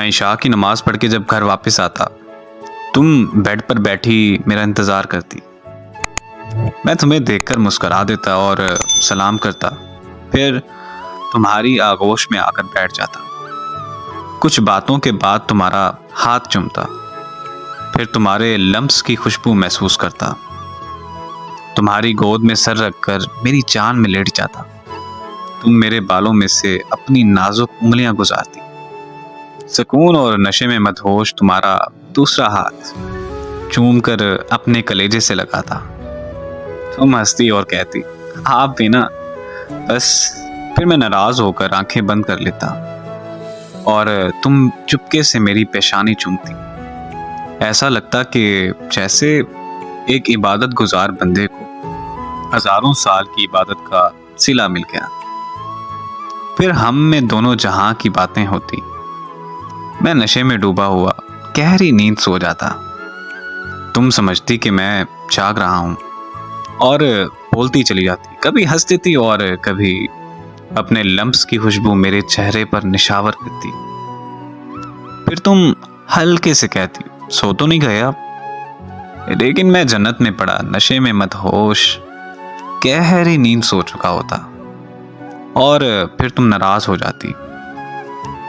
मैं इशा की नमाज पढ़ के जब घर वापस आता, तुम बेड पर बैठी मेरा इंतज़ार करती। मैं तुम्हें देखकर मुस्कुरा देता और सलाम करता, फिर तुम्हारी आगोश में आकर बैठ जाता। कुछ बातों के बाद तुम्हारा हाथ चूमता, फिर तुम्हारे लम्स की खुशबू महसूस करता। तुम्हारी गोद में सर रखकर मेरी जान में लेट जाता। तुम मेरे बालों में से अपनी नाजुक उंगलियां गुजारती। सुकून और नशे में मदहोश तुम्हारा दूसरा हाथ चूम कर अपने कलेजे से लगाता। तुम हंसती और कहती, आप भी ना। बस फिर मैं नाराज होकर आंखें बंद कर लेता और तुम चुपके से मेरी पेशानी चूमती। ऐसा लगता कि जैसे एक इबादत गुजार बंदे को हजारों साल की इबादत का सिला मिल गया। फिर हम में दोनों जहां की बातें होती। मैं नशे में डूबा हुआ गहरी नींद सो जाता। तुम समझती कि मैं जाग रहा हूं और बोलती चली जाती, कभी हंस देती और कभी अपने लम्स की खुशबू मेरे चेहरे पर निशावर करती। फिर तुम हल्के से कहती, सो तो नहीं गए आप? लेकिन मैं जन्नत में पड़ा, नशे में मदहोश गहरी नींद सो चुका होता। और फिर तुम नाराज हो जाती,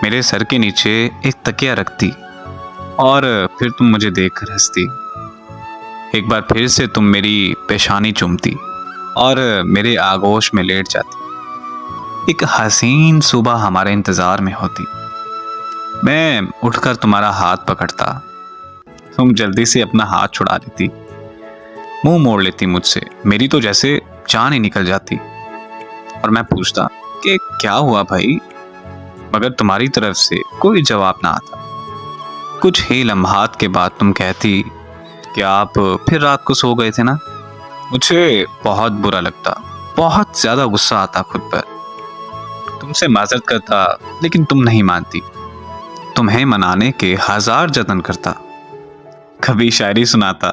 मेरे सर के नीचे एक तकिया रखती और फिर तुम मुझे देखकर हंसती। एक बार फिर से तुम मेरी पेशानी चूमती और मेरे आगोश में लेट जाती। एक हसीन सुबह हमारे इंतजार में होती। मैं उठकर तुम्हारा हाथ पकड़ता, तुम जल्दी से अपना हाथ छुड़ा लेती, मुंह मोड़ लेती मुझसे। मेरी तो जैसे जान ही निकल जाती और मैं पूछता कि क्या हुआ भाई, मगर तुम्हारी तरफ से कोई जवाब ना आता। कुछ ही लम्हात के बाद तुम कहती कि आप फिर रात को सो गए थे ना। मुझे बहुत बुरा लगता, बहुत ज्यादा गुस्सा आता खुद पर। तुमसे माजरत करता लेकिन तुम नहीं मानती। तुम्हें मनाने के हजार जतन करता, कभी शायरी सुनाता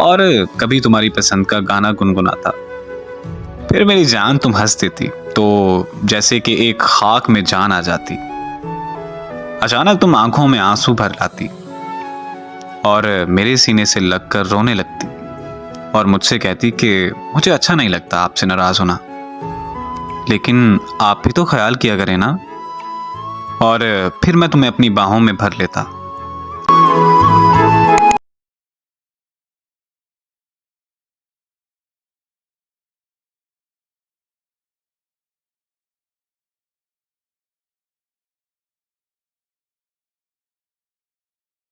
और कभी तुम्हारी पसंद का गाना गुनगुनाता। फिर मेरी जान तुम हंस देती तो जैसे कि एक खाक में जान आ जाती। अचानक तुम आंखों में आंसू भर लाती और मेरे सीने से लगकर रोने लगती और मुझसे कहती कि मुझे अच्छा नहीं लगता आपसे नाराज होना, लेकिन आप भी तो ख्याल किया करें ना। और फिर मैं तुम्हें अपनी बाहों में भर लेता